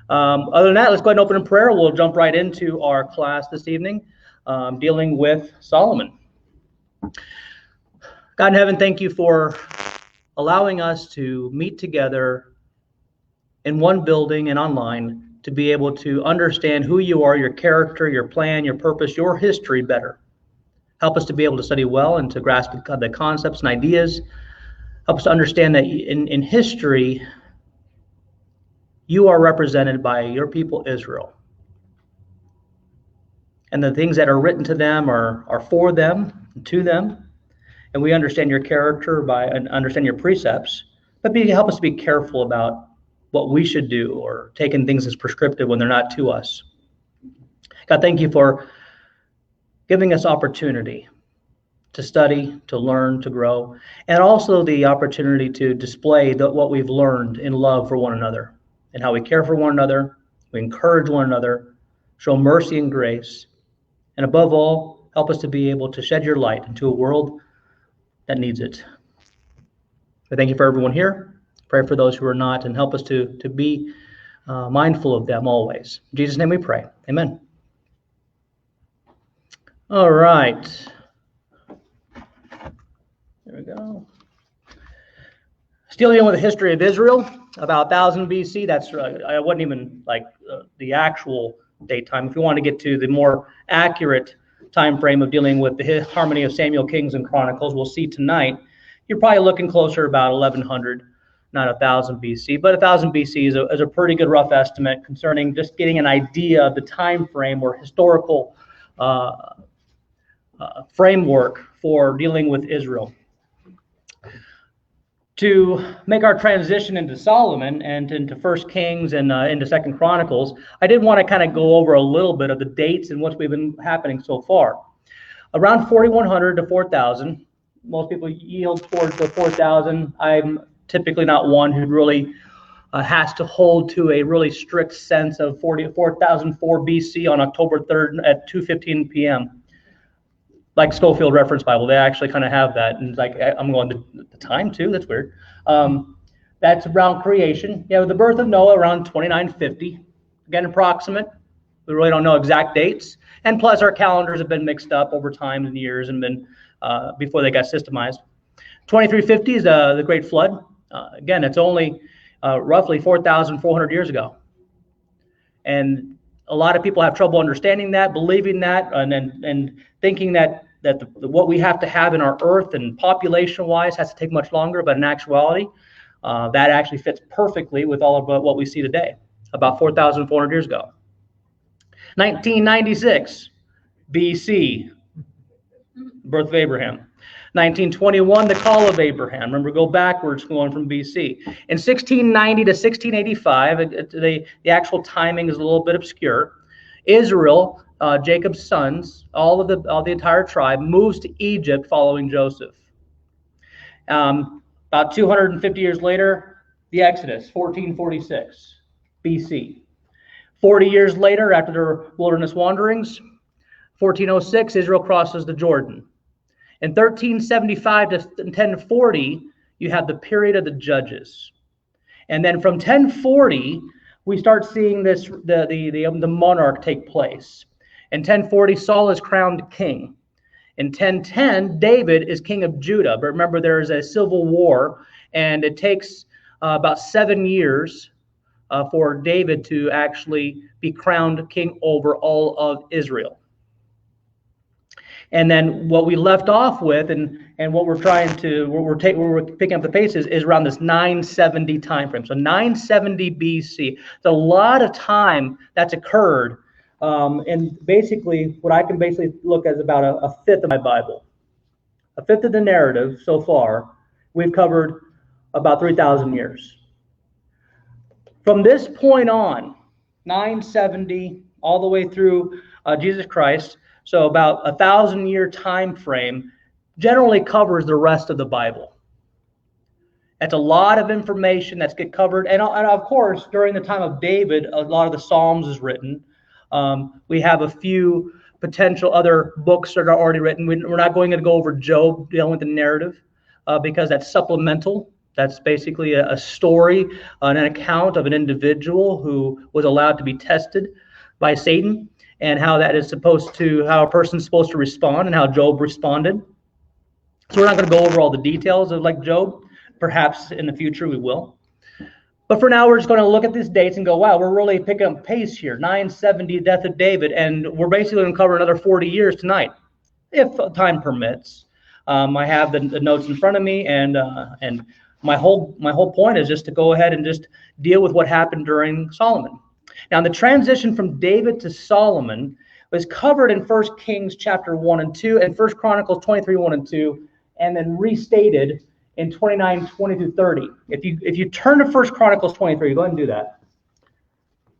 Other than that, let's go ahead and open in prayer. We'll jump right into our class this evening, dealing with Solomon. God in heaven, thank you for allowing us to meet together in one building and online to be able to understand who you are, your character, your plan, your purpose, your history better. Help us to be able to study well and to grasp the concepts and ideas. Help us to understand that in history, you are represented by your people, Israel. And the things that are written to them are for them, to them. And we understand your character and understand your precepts. But help us to be careful about what we should do or taking things as prescriptive when they're not to us. God, thank you for giving us opportunity to study, to learn, to grow, and also the opportunity to display what we've learned in love for one another and how we care for one another, we encourage one another, show mercy and grace, and above all, help us to be able to shed your light into a world that needs it. I thank you for everyone here. Pray for those who are not, and help us to be mindful of them always. In Jesus' name we pray. Amen. All right. There we go. Still dealing with the history of Israel, about 1000 BC. That's I wasn't even like the actual date time. If you want to get to the more accurate time frame of dealing with the harmony of Samuel, Kings, and Chronicles, we'll see tonight. You're probably looking closer about 1100. Not 1000 BC, but 1000 BC is a pretty good rough estimate concerning just getting an idea of the time frame or historical framework for dealing with Israel. To make our transition into Solomon and into 1 Kings and into 2 Chronicles, I did want to kind of go over a little bit of the dates and what's been happening so far. Around 4100 to 4000, most people yield towards the 4000. I'm typically not one who really has to hold to a really strict sense of 4004 BC on October 3rd at 2:15 p.m. Like Schofield Reference Bible, they actually kind of have that. And like, I'm going to the time too, that's weird. That's around creation. Yeah, the birth of Noah around 2950. Again, approximate. We really don't know exact dates. And plus our calendars have been mixed up over time and years and been before they got systemized. 2350 is the Great Flood. Again, it's only roughly 4,400 years ago. And a lot of people have trouble understanding that, believing that, and thinking that what we have to have in our earth and population-wise has to take much longer. But in actuality, that actually fits perfectly with all of what we see today, about 4,400 years ago. 1996 BC, birth of Abraham. 1921, the call of Abraham. Remember, go backwards going from BC. In 1690 to 1685, the actual timing is a little bit obscure. Israel, Jacob's sons, all the entire tribe, moves to Egypt following Joseph. About 250 years later, the Exodus, 1446 BC. 40 years later, after their wilderness wanderings, 1406, Israel crosses the Jordan. In 1375 to 1040, you have the period of the judges. And then from 1040, we start seeing the monarch take place. In 1040, Saul is crowned king. In 1010, David is king of Judah. But remember, there is a civil war, and it takes about 7 years for David to actually be crowned king over all of Israel. And then what we left off with, and what we're trying to, where we're picking up the pace is around this 970 time frame. So 970 BC. It's a lot of time that's occurred, and basically what I can look at is about a fifth of my Bible, a fifth of the narrative so far. We've covered about 3,000 years. From this point on, 970 all the way through Jesus Christ. So about 1,000-year time frame generally covers the rest of the Bible. That's a lot of information that's get covered. And of course, during the time of David, a lot of the Psalms is written. We have a few potential other books that are already written. We're not going to go over Job dealing with the narrative because that's supplemental. That's basically a story, an account of an individual who was allowed to be tested by Satan, and how how a person's supposed to respond, and how Job responded. So we're not going to go over all the details of like Job. Perhaps in the future we will. But for now, we're just going to look at these dates and go, wow, we're really picking up pace here. 970, death of David, and we're basically going to cover another 40 years tonight, if time permits. I have the notes in front of me, and my whole point is just to go ahead and just deal with what happened during Solomon. Now, the transition from David to Solomon was covered in 1 Kings chapter 1 and 2, and 1 Chronicles 23, 1 and 2, and then restated in 29, 20 through 30. If you turn to 1 Chronicles 23, go ahead and do that.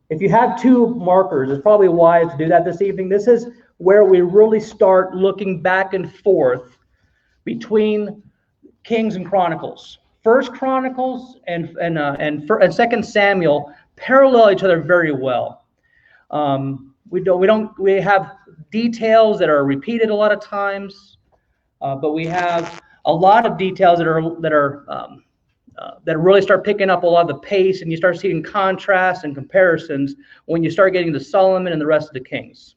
If you have two markers, it's probably wise to do that this evening. This is where we really start looking back and forth between Kings and Chronicles. 1 Chronicles and 2 Samuel parallel each other very well. We have details that are repeated a lot of times, but we have a lot of details that really start picking up a lot of the pace, and you start seeing contrasts and comparisons when you start getting to Solomon and the rest of the kings.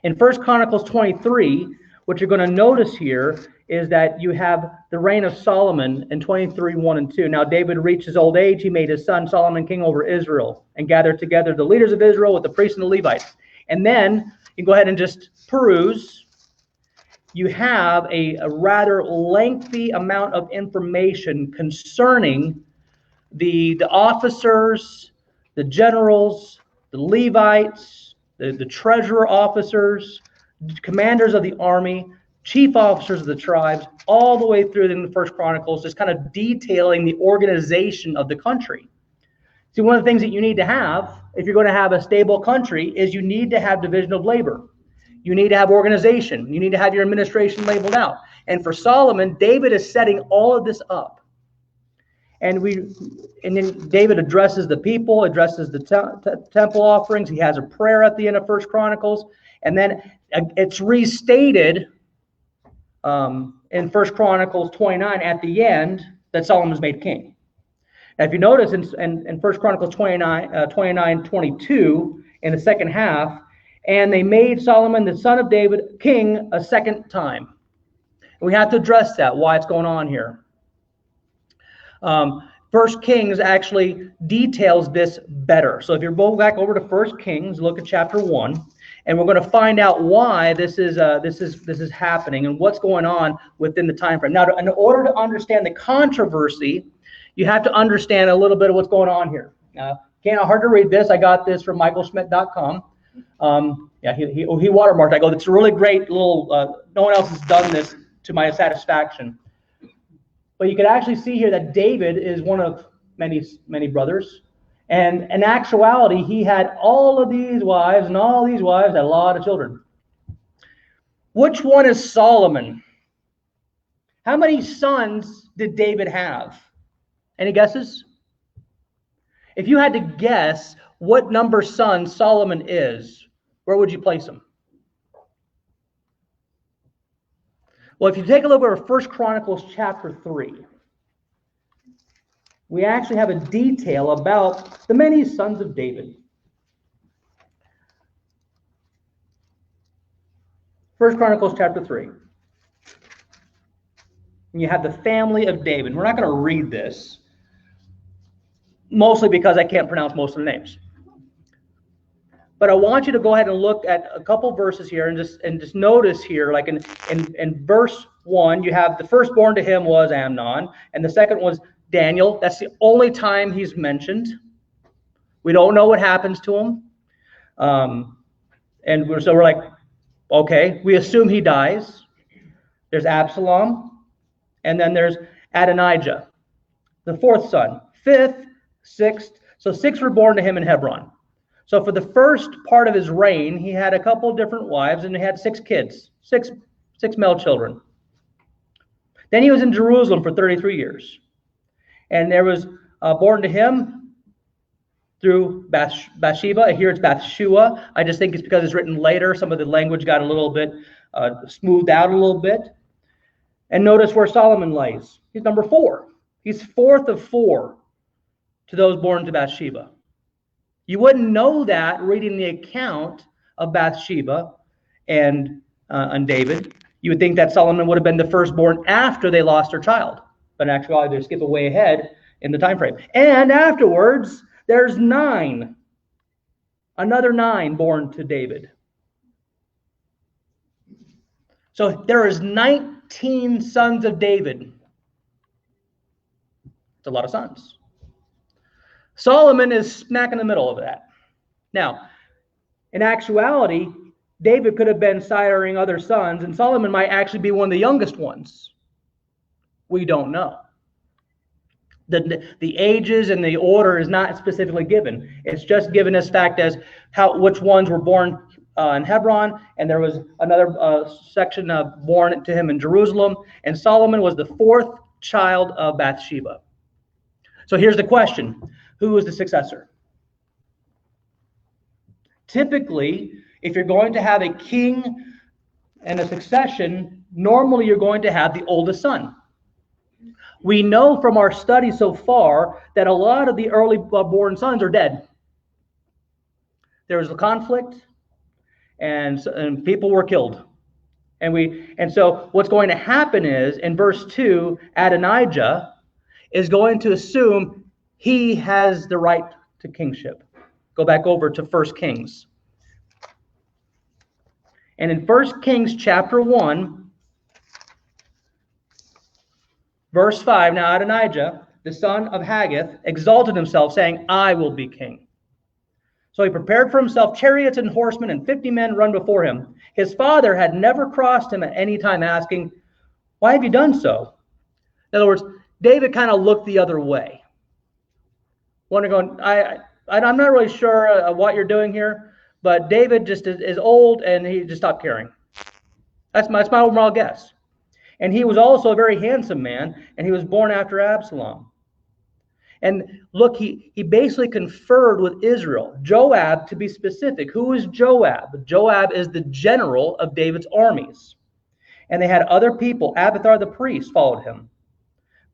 In 1 Chronicles 23, what you're going to notice here is that you have the reign of Solomon in 23, 1 and 2. Now David reached his old age. He made his son Solomon king over Israel and gathered together the leaders of Israel with the priests and the Levites. And then you go ahead and just peruse. You have a rather lengthy amount of information concerning the officers, the generals, the Levites, the treasurer officers, commanders of the army, chief officers of the tribes, all the way through in the First Chronicles, just kind of detailing the organization of the country. See, one of the things that you need to have, if you're going to have a stable country, is you need to have division of labor. You need to have organization. You need to have your administration labeled out. And for Solomon, David is setting all of this up. And then David addresses the people, addresses the temple offerings. He has a prayer at the end of First Chronicles. And then it's restated in First Chronicles 29 at the end that Solomon is made king. Now, if you notice in First Chronicles 29, 22, in the second half, and they made Solomon, the son of David, king a second time. And we have to address that, why it's going on here. First Kings actually details this better. So if you're going back over to First Kings, look at chapter 1, and we're going to find out why this is happening and what's going on within the time frame. Now, in order to understand the controversy, you have to understand a little bit of what's going on here. Kind of hard to read this. I got this from michaelschmidt.com. He watermarked. I go, it's a really great little, no one else has done this to my satisfaction. But you can actually see here that David is one of many brothers. And in actuality, he had all of these wives, and all these wives had a lot of children. Which one is Solomon? How many sons did David have? Any guesses? If you had to guess what number son Solomon is, where would you place him? Well, if you take a look at 1 Chronicles chapter 3, we actually have a detail about the many sons of David. 1 Chronicles chapter 3. And you have the family of David. We're not going to read this, mostly because I can't pronounce most of the names. But I want you to go ahead and look at a couple verses here and just notice here, like in verse 1, you have the firstborn to him was Amnon, and the second was Daniel. That's the only time he's mentioned. We don't know what happens to him. So we're like, okay, we assume he dies. There's Absalom, and then there's Adonijah, the fourth son, fifth, sixth. So 6 were born to him in Hebron. So for the first part of his reign, he had a couple of different wives, and he had 6 kids, six male children. Then he was in Jerusalem for 33 years. And there was born to him through Bathsheba. Here it's Bathshua. I just think it's because it's written later. Some of the language got a little bit smoothed out a little bit. And notice where Solomon lays. He's number 4. He's fourth of four to those born to Bathsheba. You wouldn't know that reading the account of Bathsheba and David. You would think that Solomon would have been the firstborn after they lost their child. But in actuality, they skip way ahead in the time frame. And afterwards, there's nine. Another 9 born to David. So there is 19 sons of David. It's a lot of sons. Solomon is smack in the middle of that. Now, in actuality, David could have been siring other sons, and Solomon might actually be one of the youngest ones. We don't know. The ages and the order is not specifically given. It's just given as fact as which ones were born in Hebron, and there was another section born to him in Jerusalem, and Solomon was the 4th child of Bathsheba. So here's the question. Who was the successor? Typically, if you're going to have a king and a succession, normally you're going to have the oldest son. We know from our study so far that a lot of the early born sons are dead. There was a conflict, and people were killed. And so what's going to happen is, in verse 2, Adonijah is going to assume he has the right to kingship. Go back over to 1 Kings. And in 1 Kings chapter 1, verse 5, now Adonijah, the son of Haggith, exalted himself, saying, I will be king. So he prepared for himself chariots and horsemen, and 50 men run before him. His father had never crossed him at any time, asking, why have you done so? In other words, David kind of looked the other way. Wondering, I'm not really sure what you're doing here, but David just is old, and he just stopped caring. That's my overall guess. And he was also a very handsome man, and he was born after Absalom. And look, he basically conferred with Israel. Joab, to be specific. Who is Joab? Joab is the general of David's armies. And they had other people. Abiathar the priest followed him.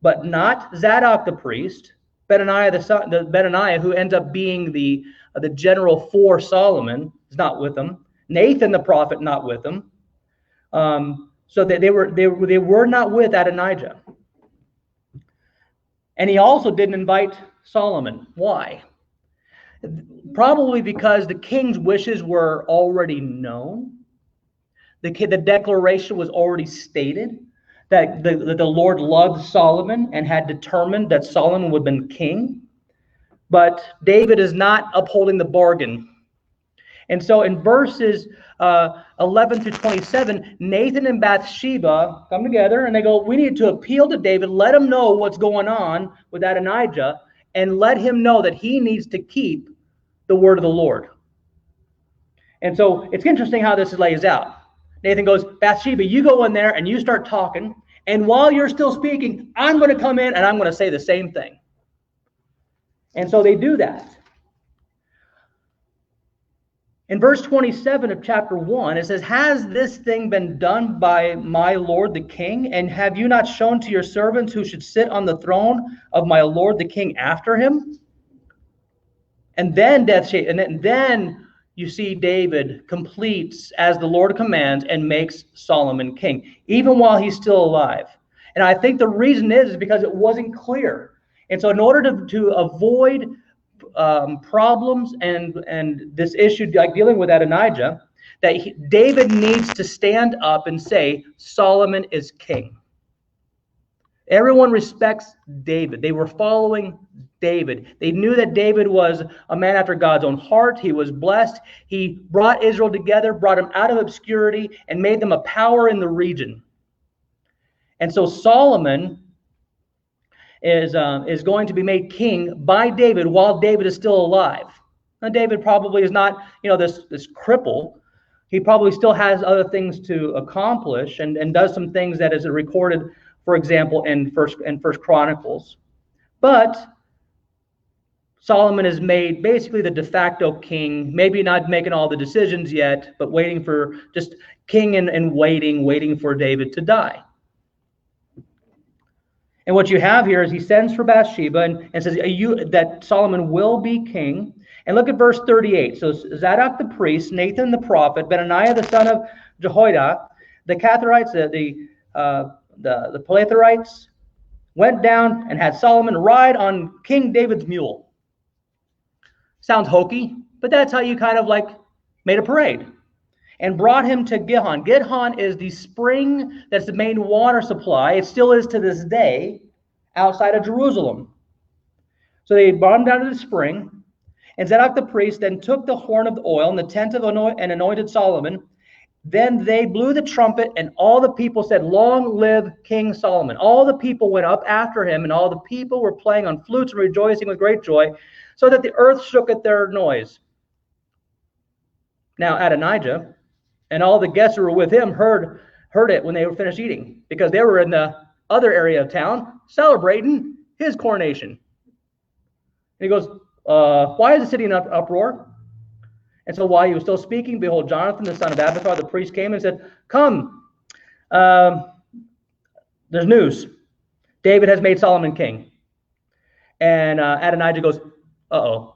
But not Zadok the priest, Benaniah, who ends up being the general for Solomon, is not with him. Nathan the prophet, not with him. So they were not with Adonijah. And he also didn't invite Solomon. Why? Probably because the king's wishes were already known. The declaration was already stated that the Lord loved Solomon and had determined that Solomon would have been king. But David is not upholding the bargain. And so in verses 11 through 27, Nathan and Bathsheba come together and they go, we need to appeal to David, let him know what's going on with Adonijah, and let him know that he needs to keep the word of the Lord. And so it's interesting how this lays out. Nathan goes, Bathsheba, you go in there and you start talking, and while you're still speaking, I'm going to come in and I'm going to say the same thing. And so they do that. In verse 27 of chapter 1, it says, has this thing been done by my lord the king? And have you not shown to your servants who should sit on the throne of my lord the king after him? And then then you see David completes as the Lord commands and makes Solomon king, even while he's still alive. And I think the reason is because it wasn't clear. And so in order to avoid problems and this issue, like dealing with Adonijah, that David needs to stand up and say, Solomon is king. Everyone respects David. They were following David. They knew that David was a man after God's own heart. He was blessed. He brought Israel together, brought them out of obscurity, and made them a power in the region. And so Solomon is going to be made king by David while David is still alive. Now, David probably is not, this cripple. He probably still has other things to accomplish and does some things that is recorded, for example, in First Chronicles. But Solomon is made basically the de facto king, maybe not making all the decisions yet, but waiting for just king and waiting for David to die. And what you have here is he sends for Bathsheba and says that Solomon will be king. And look at verse 38. So Zadok the priest, Nathan the prophet, Benaniah the son of Jehoiada, the Catharites, the Pelatharites, went down and had Solomon ride on King David's mule. Sounds hokey, but that's how you kind of like made a parade. And brought him to Gihon. Gihon is the spring that's the main water supply. It still is to this day outside of Jerusalem. So they brought him down to the spring. And Zadok the priest then took the horn of the oil and the tent of and anointed Solomon. Then they blew the trumpet, and all the people said, "Long live King Solomon." All the people went up after him, and all the people were playing on flutes and rejoicing with great joy, so that the earth shook at their noise. Now Adonijah and all the guests who were with him heard it when they were finished eating, because they were in the other area of town celebrating his coronation. And he goes, why is the city in uproar? And so while he was still speaking, behold, Jonathan, the son of Abiathar, the priest, came and said, "Come, there's news. David has made Solomon king." And Adonijah goes, "Uh-oh,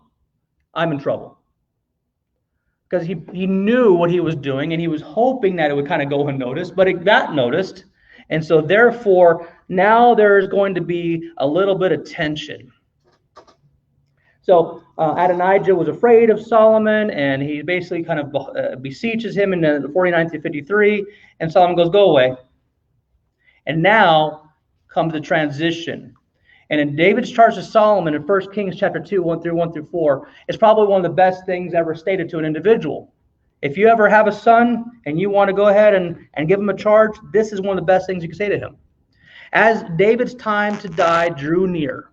I'm in trouble." Because he knew what he was doing, and he was hoping that it would kind of go unnoticed, but it got noticed. And so therefore, now there's going to be a little bit of tension. So Adonijah was afraid of Solomon, and he basically kind of beseeches him in the 49th to 53, and Solomon goes, "Go away." And now comes the transition. And in David's charge to Solomon in 1 Kings chapter 2, 1 through 4, it's probably one of the best things ever stated to an individual. If you ever have a son and you want to go ahead and give him a charge, this is one of the best things you can say to him. As David's time to die drew near,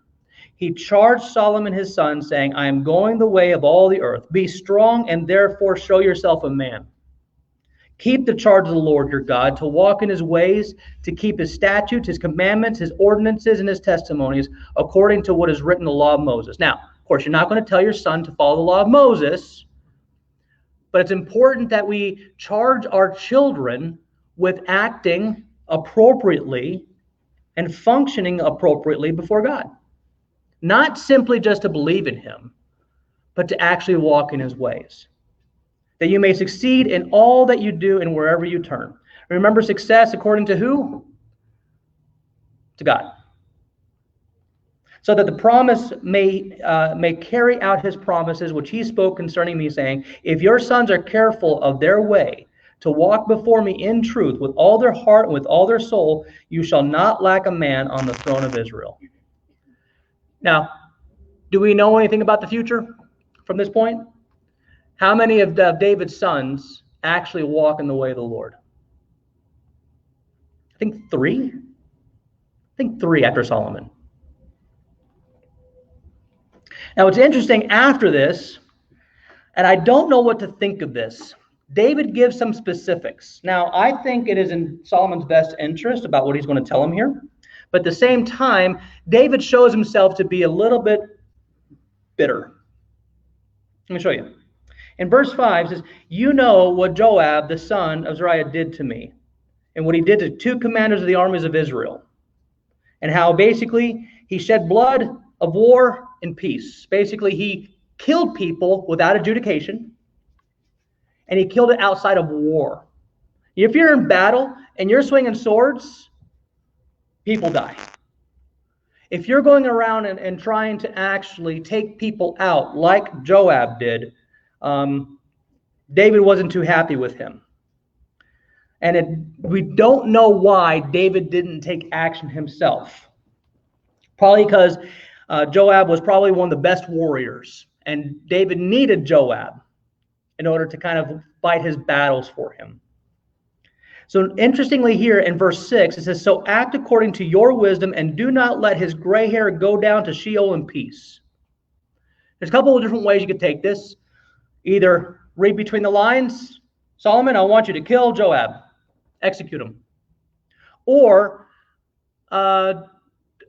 he charged Solomon his son, saying, "I am going the way of all the earth. Be strong and therefore show yourself a man. Keep the charge of the Lord your God, to walk in his ways, to keep his statutes, his commandments, his ordinances, and his testimonies, according to what is written in the law of Moses." Now, of course, you're not going to tell your son to follow the law of Moses, but it's important that we charge our children with acting appropriately and functioning appropriately before God. Not simply just to believe in him, but to actually walk in his ways, that you may succeed in all that you do and wherever you turn. Remember, success according to who? To God. So that the promise may carry out his promises, which he spoke concerning me, saying, "If your sons are careful of their way, to walk before me in truth with all their heart and with all their soul, you shall not lack a man on the throne of Israel." Now, do we know anything about the future from this point? How many of David's sons actually walk in the way of the Lord? I think three. After Solomon. Now, it's interesting after this, and I don't know what to think of this. David gives some specifics. Now, I think it is in Solomon's best interest about what he's going to tell him here. But at the same time, David shows himself to be a little bit bitter. Let me show you. In verse 5, it says, "You know what Joab, the son of Zeruiah, did to me, and what he did to two commanders of the armies of Israel, and how basically he shed blood of war and peace." Basically, he killed people without adjudication, and he killed it outside of war. If you're in battle and you're swinging swords, people die. If you're going around and trying to actually take people out like Joab did, David wasn't too happy with him. And we don't know why David didn't take action himself. Probably because Joab was probably one of the best warriors, and David needed Joab in order to kind of fight his battles for him. So interestingly here in verse 6, it says, "So act according to your wisdom, and do not let his gray hair go down to Sheol in peace." There's a couple of different ways you could take this. Either read between the lines, "Solomon, I want you to kill Joab. Execute him." Or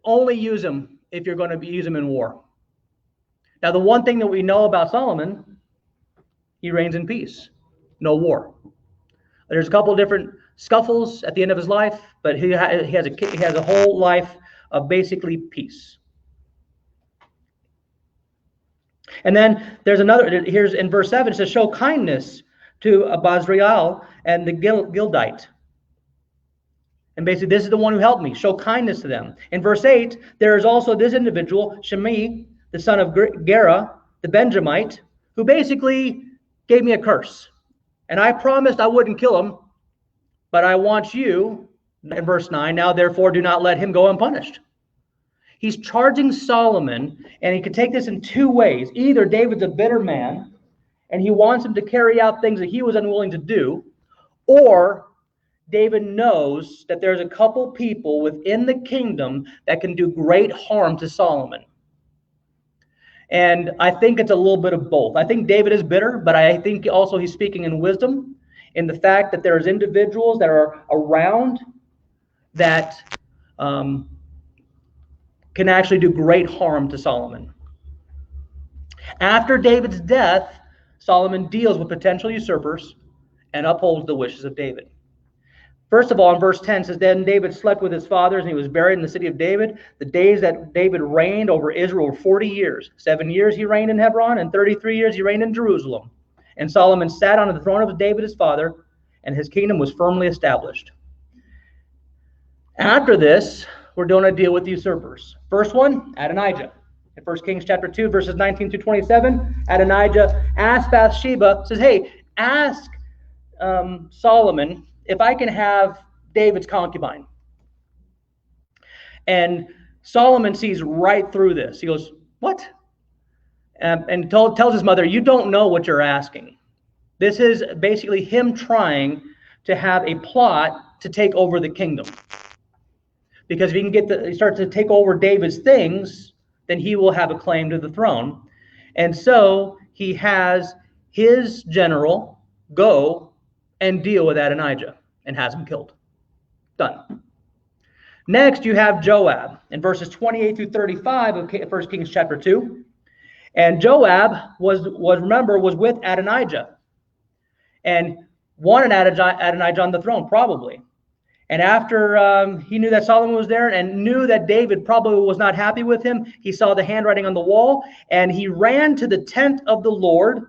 only use him if you're going to use him in war. Now, the one thing that we know about Solomon, he reigns in peace, no war. There's a couple of different scuffles at the end of his life, but he has a whole life of basically peace. And then there's another, here's in verse 7, it says, show kindness to Abazriel and the Gildite. And basically, this is the one who helped me. Show kindness to them. In verse 8, there is also this individual, Shimei, the son of Gera, the Benjamite, who basically gave me a curse. And I promised I wouldn't kill him, but I want you, in verse 9, now therefore do not let him go unpunished. He's charging Solomon, and he could take this in two ways. Either David's a bitter man, and he wants him to carry out things that he was unwilling to do, or David knows that there's a couple people within the kingdom that can do great harm to Solomon. And I think it's a little bit of both. I think David is bitter, but I think also he's speaking in wisdom, in the fact that there's individuals that are around that can actually do great harm to Solomon. After David's death, Solomon deals with potential usurpers and upholds the wishes of David. First of all, in verse 10 says, then David slept with his fathers, and he was buried in the city of David. The days that David reigned over Israel were 40 years. 7 years he reigned in Hebron, and 33 years he reigned in Jerusalem. And Solomon sat on the throne of David his father, and his kingdom was firmly established. After this, we're going to deal with the usurpers. First one, Adonijah. In 1 Kings chapter 2, verses 19 through 27, Adonijah asked Bathsheba, says, hey, ask Solomon if I can have David's concubine. And Solomon sees right through this. He goes, what? And tells his mother, you don't know what you're asking. This is basically him trying to have a plot to take over the kingdom. Because if he can he starts to take over David's things, then he will have a claim to the throne. And so he has his general go and deal with Adonijah and has him killed. Done. Next, you have Joab in verses 28 through 35 of 1 Kings chapter 2. And Joab was with Adonijah and wanted Adonijah on the throne, probably. And after he knew that Solomon was there and knew that David probably was not happy with him, he saw the handwriting on the wall, and he ran to the tent of the Lord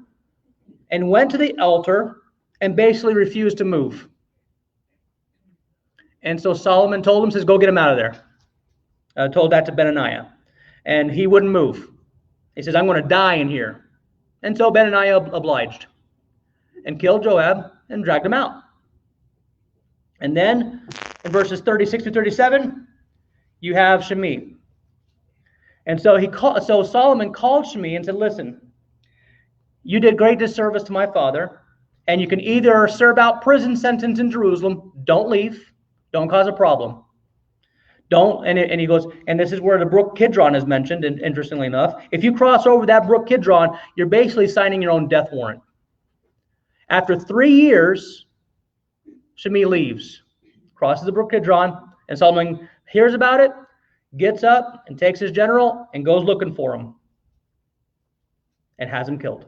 and went to the altar and basically refused to move. And so Solomon told him, says, go get him out of there. Told that to Benaiah. And he wouldn't move. He says, I'm going to die in here. And so Benaiah obliged and killed Joab and dragged him out. And then in verses 36 to 37, you have Shimei. And so Solomon called Shimei and said, listen, you did great disservice to my father, and you can either serve out prison sentence in Jerusalem, don't leave, don't cause a problem. And he goes, and this is where the brook Kidron is mentioned, and interestingly enough, if you cross over that brook Kidron, you're basically signing your own death warrant. After 3 years, Shimei leaves, crosses the brook Kidron, and Solomon hears about it, gets up and takes his general and goes looking for him and has him killed.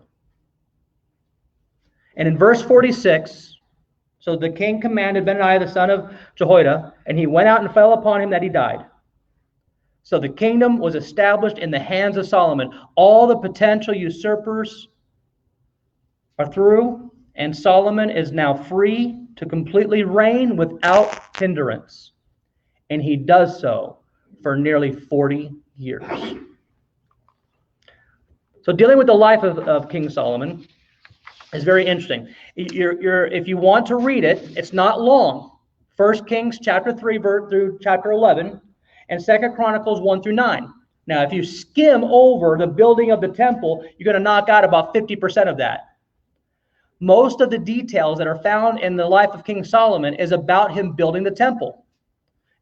And in verse 46, so the king commanded Benaiah the son of Jehoiada, and he went out and fell upon him that he died. So the kingdom was established in the hands of Solomon. All the potential usurpers are through, and Solomon is now free to completely reign without hindrance. And he does so for nearly 40 years. So dealing with the life of King Solomon is very interesting. If you want to read it, it's not long. 1 Kings chapter 3 through chapter 11, and 2 Chronicles 1 through 9. Now, if you skim over the building of the temple, you're going to knock out about 50% of that. Most of the details that are found in the life of King Solomon is about him building the temple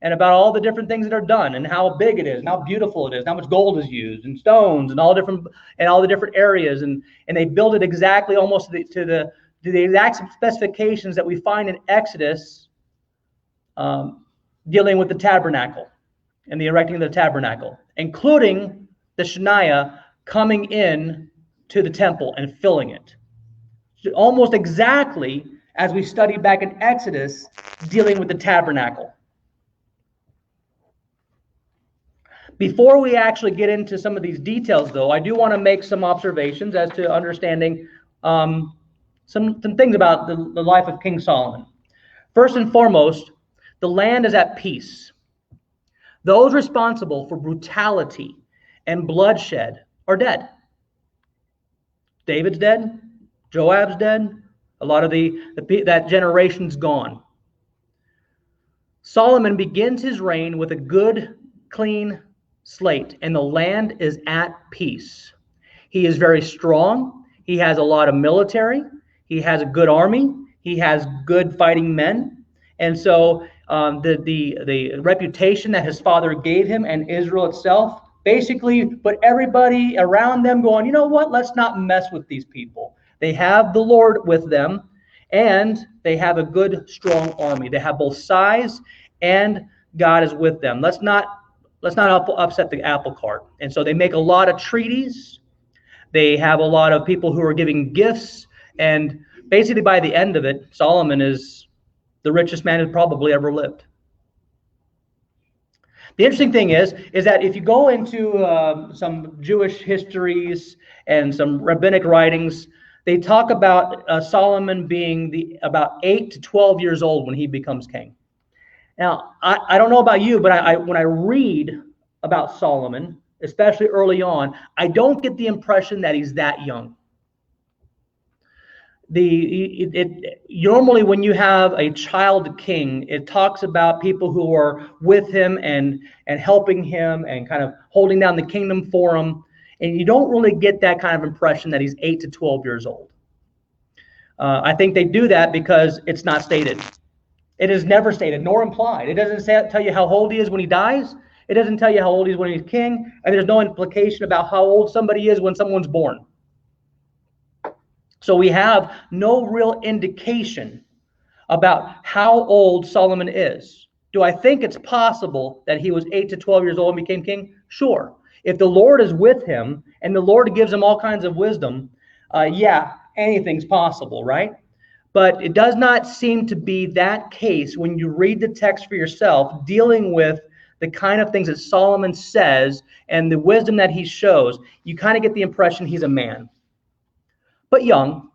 and about all the different things that are done and how big it is and how beautiful it is, and how much gold is used and stones and all the different areas. And they build it exactly almost to the exact specifications that we find in Exodus dealing with the tabernacle and the erecting of the tabernacle, including the Shania coming in to the temple and filling it. Almost exactly as we studied back in Exodus, dealing with the tabernacle. Before we actually get into some of these details, though, I do want to make some observations as to understanding some things about the life of King Solomon. First and foremost, the land is at peace. Those responsible for brutality and bloodshed are dead. David's dead. Joab's dead. A lot of that generation's gone. Solomon begins his reign with a good, clean slate, and the land is at peace. He is very strong. He has a lot of military. He has a good army. He has good fighting men. And so the reputation that his father gave him and Israel itself basically put everybody around them going, you know what, let's not mess with these people. They have the Lord with them, and they have a good, strong army. They have both size, and God is with them. Let's not upset the apple cart. And so they make a lot of treaties. They have a lot of people who are giving gifts, and basically by the end of it, Solomon is the richest man who probably ever lived. The interesting thing is that if you go into some Jewish histories and some rabbinic writings, they talk about Solomon being about 8 to 12 years old when he becomes king. Now, I don't know about you, but when I read about Solomon, especially early on, I don't get the impression that he's that young. Normally when you have a child king, it talks about people who are with him and helping him and kind of holding down the kingdom for him. And you don't really get that kind of impression that he's 8 to 12 years old. I think they do that because it's not stated. It is never stated nor implied. It doesn't tell you how old he is when he dies. It doesn't tell you how old he is when he's king. And there's no implication about how old somebody is when someone's born. So we have no real indication about how old Solomon is. Do I think it's possible that he was 8 to 12 years old and became king? Sure. If the Lord is with him and the Lord gives him all kinds of wisdom, yeah, anything's possible, right? But it does not seem to be that case when you read the text for yourself, dealing with the kind of things that Solomon says and the wisdom that he shows. You kind of get the impression he's a man. But young.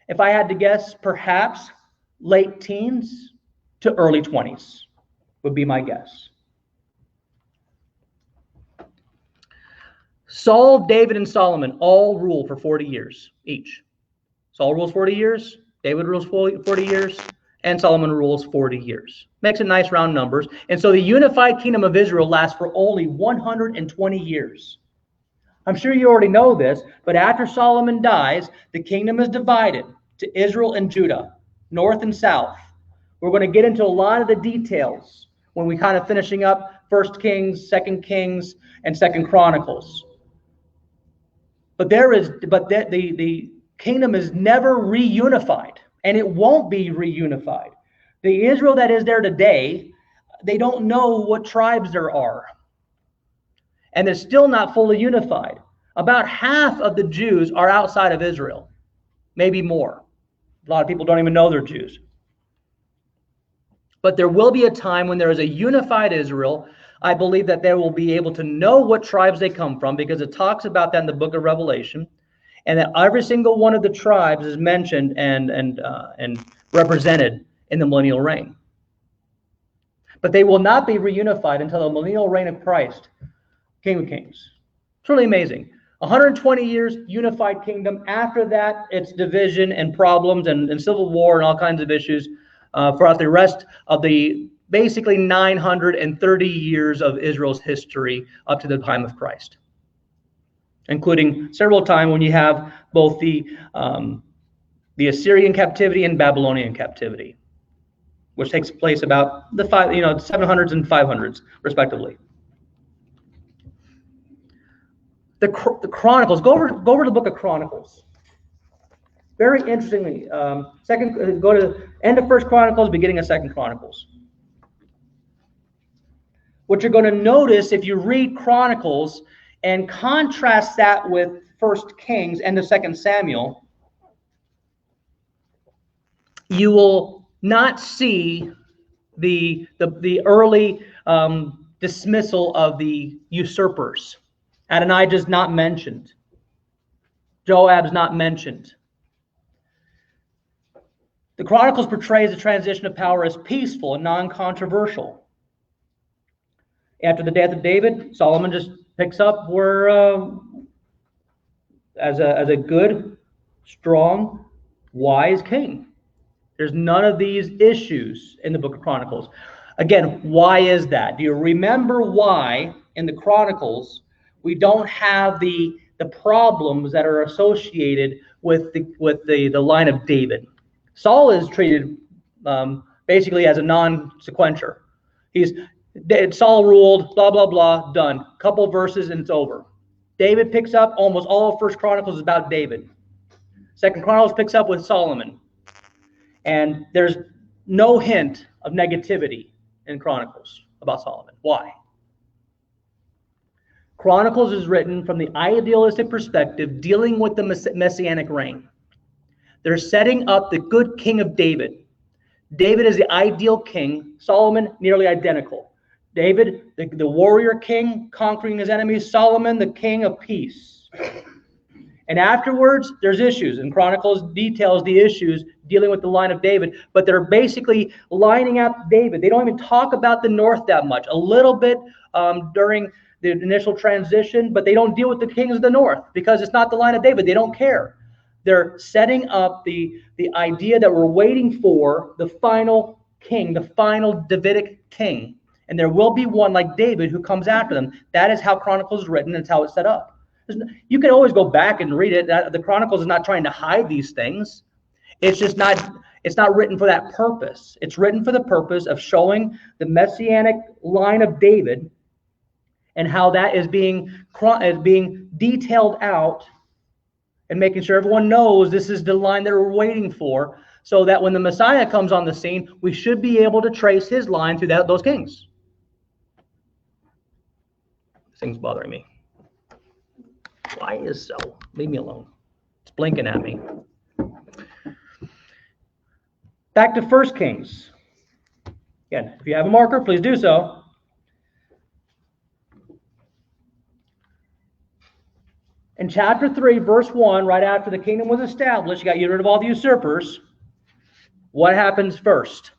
If I had to guess, perhaps late teens to early 20s would be my guess. Saul, David, and Solomon all rule for 40 years each. Saul rules 40 years, David rules 40 years, and Solomon rules 40 years. Makes it nice round numbers. And so the unified kingdom of Israel lasts for only 120 years. I'm sure you already know this, but after Solomon dies, the kingdom is divided to Israel and Judah, north and south. We're going to get into a lot of the details when we kind of finishing up 1 Kings, 2 Kings, and 2 Chronicles. But the kingdom is never reunified, and it won't be reunified. The Israel that is there today, they don't know what tribes there are. And they're still not fully unified. About half of the Jews are outside of Israel, maybe more. A lot of people don't even know they're Jews. But there will be a time when there is a unified Israel. I believe that they will be able to know what tribes they come from, because it talks about that in the book of Revelation, and that every single one of the tribes is mentioned and represented in the millennial reign. But they will not be reunified until the millennial reign of Christ, King of Kings. It's really amazing. 120 years, unified kingdom. After that, it's division and problems and civil war and all kinds of issues throughout the rest of the basically 930 years of Israel's history up to the time of Christ, including several times when you have both the Assyrian captivity and Babylonian captivity, which takes place about the 700s and 500s, respectively. The Chronicles. Go over to the book of Chronicles. Very interestingly, go to end of 1 Chronicles, beginning of 2 Chronicles. What you're going to notice if you read Chronicles and contrast that with 1 Kings and the 2 Samuel, you will not see the early dismissal of the usurpers. Adonijah's not mentioned. Joab's not mentioned. The Chronicles portrays the transition of power as peaceful and non-controversial. After the death of David, Solomon just picks up where, as a good, strong, wise king. There's none of these issues in the book of Chronicles. Again, why is that? Do you remember why in the Chronicles we don't have the problems that are associated with the line of David? Saul is treated basically as a non-sequencer. Saul ruled, blah, blah, blah, done. Couple verses and it's over. David picks up, almost all of First Chronicles is about David. Second Chronicles picks up with Solomon. And there's no hint of negativity in Chronicles about Solomon. Why? Chronicles is written from the idealistic perspective dealing with the messianic reign. They're setting up the good king of David. David is the ideal king. Solomon, nearly identical. David, the warrior king, conquering his enemies. Solomon, the king of peace. And afterwards, there's issues. And Chronicles details the issues dealing with the line of David. But they're basically lining up David. They don't even talk about the north that much. A little bit during the initial transition. But they don't deal with the kings of the north because it's not the line of David. They don't care. They're setting up the idea that we're waiting for the final king, the final Davidic king. And there will be one like David who comes after them. That is how Chronicles is written. It's how it's set up. You can always go back and read it. The Chronicles is not trying to hide these things. It's just not. It's not written for that purpose. It's written for the purpose of showing the messianic line of David and how that is being detailed out and making sure everyone knows this is the line that we're waiting for, so that when the Messiah comes on the scene, we should be able to trace his line through those kings. This thing's bothering me. Why is so? Leave me alone. It's blinking at me. Back to 1 Kings. Again, if you have a marker, please do so. In chapter 3, verse 1, right after the kingdom was established, you got to get rid of all the usurpers. What happens first?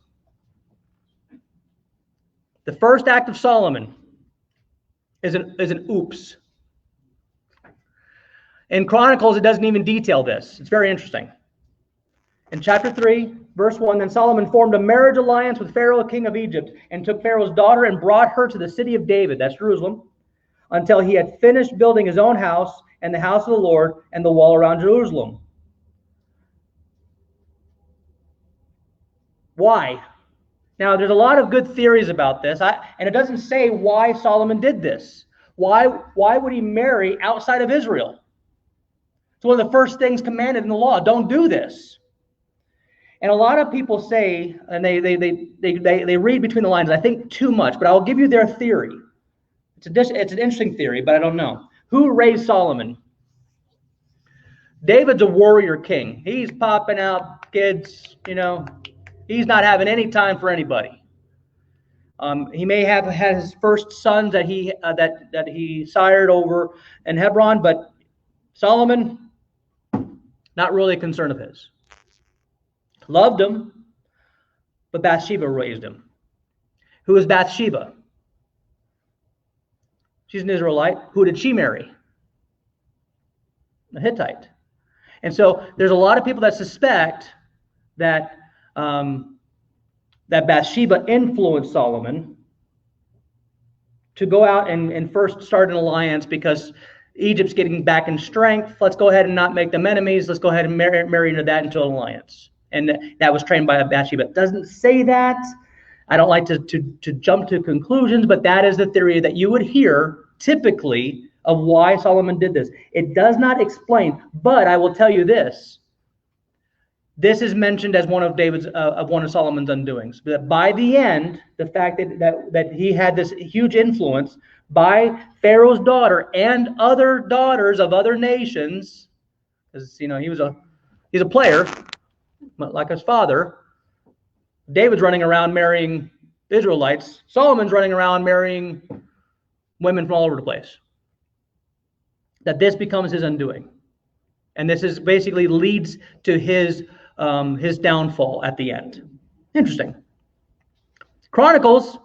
The first act of Solomon is an oops. In Chronicles, it doesn't even detail this. It's very interesting. In chapter 3, verse 1, then Solomon formed a marriage alliance with Pharaoh, king of Egypt, and took Pharaoh's daughter and brought her to the city of David, that's Jerusalem, until he had finished building his own house and the house of the Lord and the wall around Jerusalem. Why? Now, there's a lot of good theories about this, and it doesn't say why Solomon did this. Why would he marry outside of Israel? It's one of the first things commanded in the law. Don't do this. And a lot of people say, and they read between the lines, I think too much, but I'll give you their theory. It's an interesting theory, but I don't know. Who raised Solomon? David's a warrior king. He's popping out kids, He's not having any time for anybody. He may have had his first sons that he sired over in Hebron, but Solomon, not really a concern of his. Loved him, but Bathsheba raised him. Who is Bathsheba? She's an Israelite. Who did she marry? A Hittite. And so there's a lot of people that suspect that that Bathsheba influenced Solomon to go out and first start an alliance because Egypt's getting back in strength. Let's go ahead and not make them enemies. Let's go ahead and marry into that into an alliance. And that was trained by Bathsheba. It doesn't say that. I don't like to jump to conclusions, but that is the theory that you would hear typically of why Solomon did this. It does not explain, but I will tell you this. This is mentioned as one of Solomon's undoings. That by the end, the fact that he had this huge influence by Pharaoh's daughter and other daughters of other nations, because he's a player, like his father. David's running around marrying Israelites, Solomon's running around marrying women from all over the place. That this becomes his undoing. And this is basically leads to his downfall at the end. Interesting. Chronicles,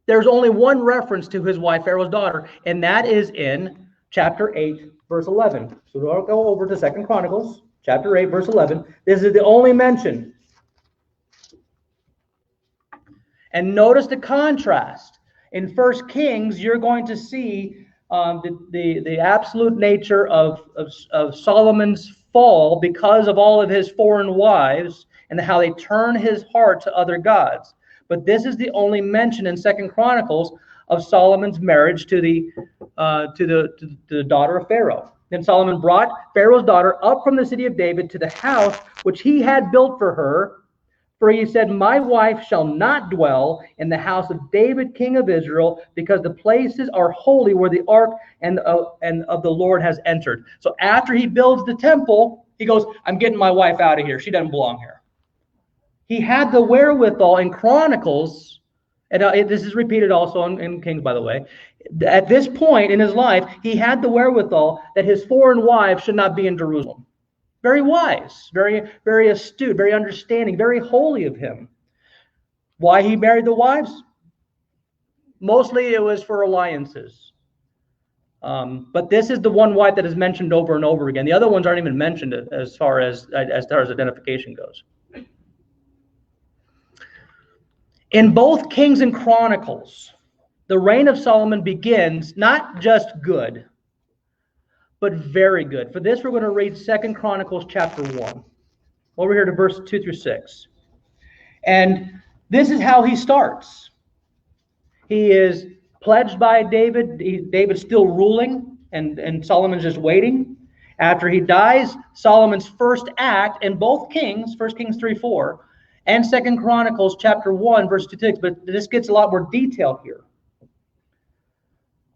there's only one reference to his wife, Pharaoh's daughter, and that is in chapter 8, verse 11. So we'll go over to 2 Chronicles, chapter 8, verse 11. This is the only mention. And notice the contrast. In 1 Kings, you're going to see the absolute nature of Solomon's fall because of all of his foreign wives and how they turn his heart to other gods. But this is the only mention in 2 Chronicles of Solomon's marriage to the daughter of Pharaoh. Then Solomon brought Pharaoh's daughter up from the city of David to the house which he had built for her. For he said, my wife shall not dwell in the house of David, king of Israel, because the places are holy where the ark and of the Lord has entered. So after he builds the temple, he goes, I'm getting my wife out of here. She doesn't belong here. He had the wherewithal in Chronicles, and this is repeated also in Kings, by the way. At this point in his life, he had the wherewithal that his foreign wives should not be in Jerusalem. Very wise, very, very astute, very understanding, very holy of him. Why he married the wives? Mostly it was for alliances. But this is the one wife that is mentioned over and over again. The other ones aren't even mentioned as far as identification goes. In both Kings and Chronicles, the reign of Solomon begins not just good, but very good. For this, we're going to read 2 Chronicles chapter 1. Over here to verse 2 through 6. And this is how he starts. He is pledged by David. David's still ruling, and Solomon's just waiting. After he dies, Solomon's first act in both Kings, 1 Kings 3:4, and 2 Chronicles chapter 1, verse 2-6, but this gets a lot more detail here.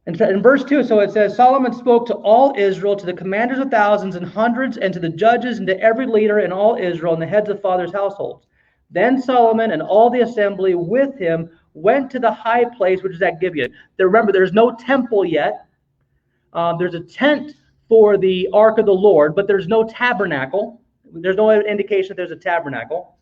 In verse 2, so it says, Solomon spoke to all Israel, to the commanders of thousands and hundreds, and to the judges, and to every leader in all Israel, and the heads of fathers' households. Then Solomon and all the assembly with him went to the high place, which is at Gibeon. Remember, there's no temple yet. There's a tent for the ark of the Lord, but there's no tabernacle. There's no indication that there's a tabernacle.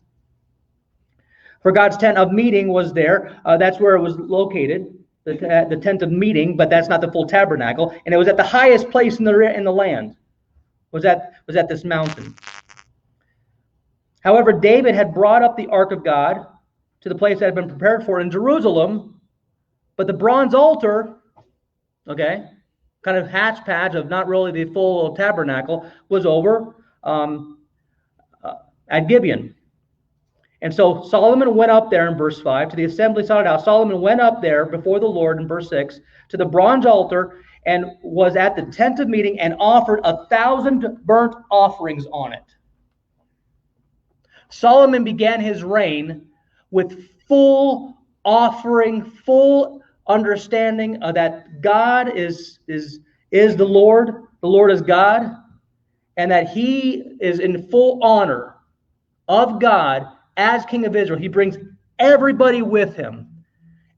For God's tent of meeting was there. That's where it was located. The tent of meeting, but that's not the full tabernacle, and it was at the highest place in the land. Was at this mountain. However, David had brought up the ark of God to the place that had been prepared for in Jerusalem, but the bronze altar, okay, kind of hatch-patch of not really the full tabernacle, was over at Gibeon. And so Solomon went up there in verse 5 to the assembly sought it out. Solomon went up there before the Lord in verse 6 to the bronze altar and was at the tent of meeting and offered 1,000 burnt offerings on it. Solomon began his reign with full offering, full understanding that God is the Lord is God, and that he is in full honor of God as King of Israel. He brings everybody with him.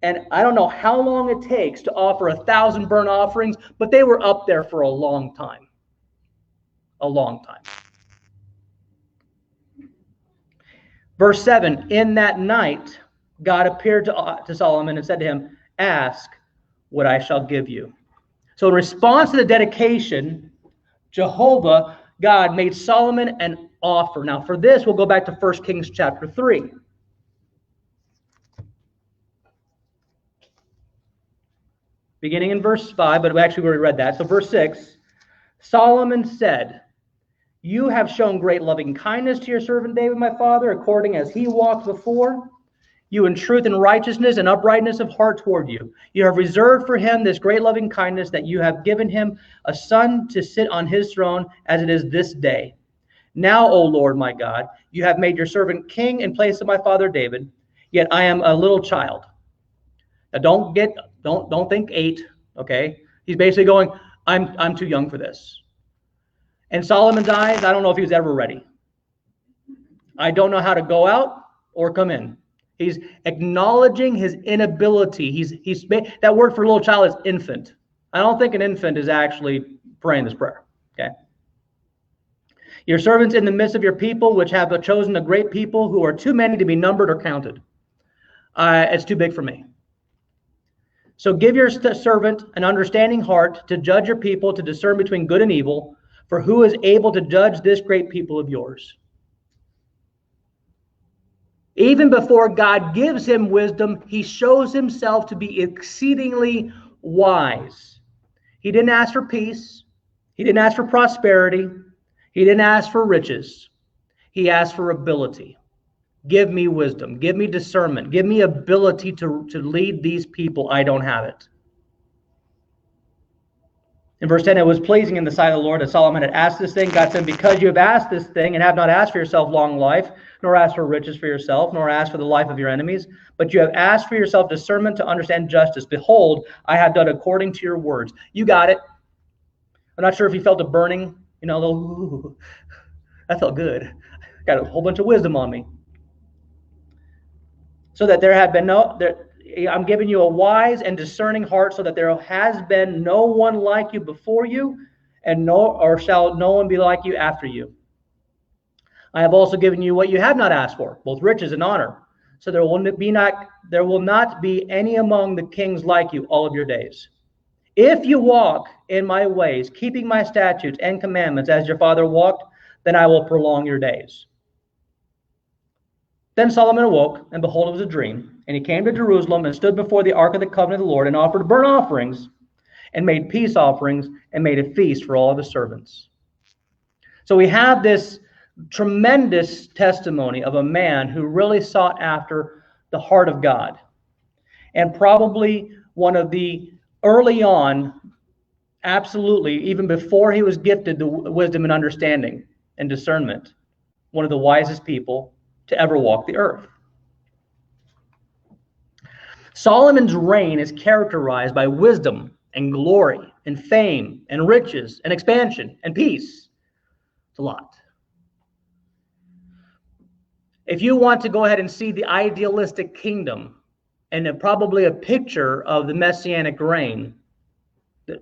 And I don't know how long it takes to offer 1,000 burnt offerings, but they were up there for a long time. A long time. Verse 7, in that night, God appeared to Solomon and said to him, ask what I shall give you. So in response to the dedication, Jehovah, God, made Solomon an offer. Now for this, we'll go back to 1 Kings chapter 3. Beginning in verse 5, but we actually already read that. So verse 6, Solomon said, you have shown great loving kindness to your servant David, my father, according as he walked before you in truth and righteousness and uprightness of heart toward you. You have reserved for him this great loving kindness, that you have given him a son to sit on his throne as it is this day. Now, O Lord my God, you have made your servant king in place of my father David, yet I am a little child. Now don't think 8, okay? He's basically going, I'm too young for this. In Solomon's eyes, I don't know if he was ever ready. I don't know how to go out or come in. He's acknowledging his inability. That word for little child is infant. I don't think an infant is actually praying this prayer. Okay. Your servants in the midst of your people, which have chosen a great people who are too many to be numbered or counted. It's too big for me. So give your servant an understanding heart to judge your people, to discern between good and evil, for who is able to judge this great people of yours? Even before God gives him wisdom, he shows himself to be exceedingly wise. He didn't ask for peace. He didn't ask for prosperity. He didn't ask for riches. He asked for ability. Give me wisdom. Give me discernment. Give me ability to lead these people. I don't have it. In verse 10, it was pleasing in the sight of the Lord that Solomon had asked this thing. God said, because you have asked this thing and have not asked for yourself long life, nor asked for riches for yourself, nor asked for the life of your enemies, but you have asked for yourself discernment to understand justice. Behold, I have done according to your words. You got it. I'm not sure if you felt a burning, ooh, that felt good. Got a whole bunch of wisdom on me. So that there had been I'm giving you a wise and discerning heart, so that there has been no one like you before you, and shall no one be like you after you. I have also given you what you have not asked for, both riches and honor. So there will not be any among the kings like you all of your days. If you walk in my ways, keeping my statutes and commandments as your father walked, then I will prolong your days. Then Solomon awoke, and behold, it was a dream. And he came to Jerusalem and stood before the ark of the covenant of the Lord, and offered burnt offerings, and made peace offerings, and made a feast for all of his servants. So we have this tremendous testimony of a man who really sought after the heart of God. And probably one of the early on, absolutely, even before he was gifted the wisdom and understanding and discernment, one of the wisest people to ever walk the earth. Solomon's reign is characterized by wisdom and glory and fame and riches and expansion and peace. It's a lot. If you want to go ahead and see the idealistic kingdom and probably a picture of the messianic reign,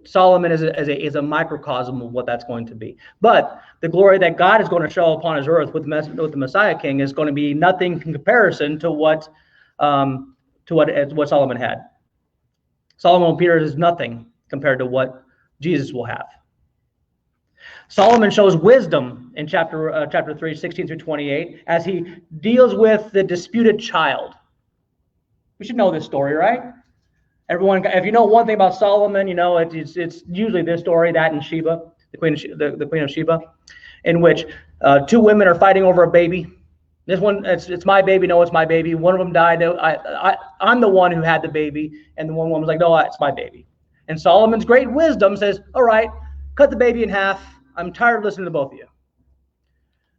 Solomon is a microcosm of what that's going to be. But the glory that God is going to show upon his earth with the Messiah King is going to be nothing in comparison to what Solomon had. Solomon appears as nothing compared to what Jesus will have. Solomon shows wisdom in chapter 3, 16 through 28, as he deals with the disputed child. We should know this story, right? Everyone, if you know one thing about Solomon, it's usually this story, that and Sheba, the Queen of Sheba, in which two women are fighting over a baby. This one, it's my baby. No, it's my baby. One of them died. I'm the one who had the baby, and the one woman was like, no, it's my baby. And Solomon's great wisdom says, all right, cut the baby in half. I'm tired of listening to both of you.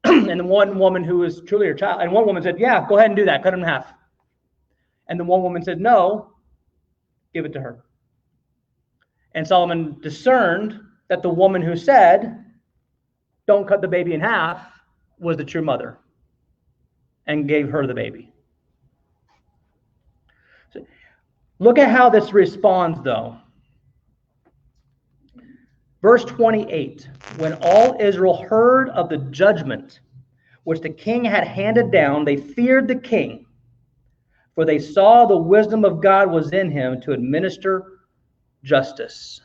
And the one woman who was truly her child, and one woman said, yeah, go ahead and do that. Cut him in half. And the one woman said, no. Give it to her. And Solomon discerned that the woman who said, don't cut the baby in half, was the true mother, and gave her the baby. So look at how this responds, though. Verse 28, when all Israel heard of the judgment which the king had handed down, they feared the king, for they saw the wisdom of God was in him to administer justice.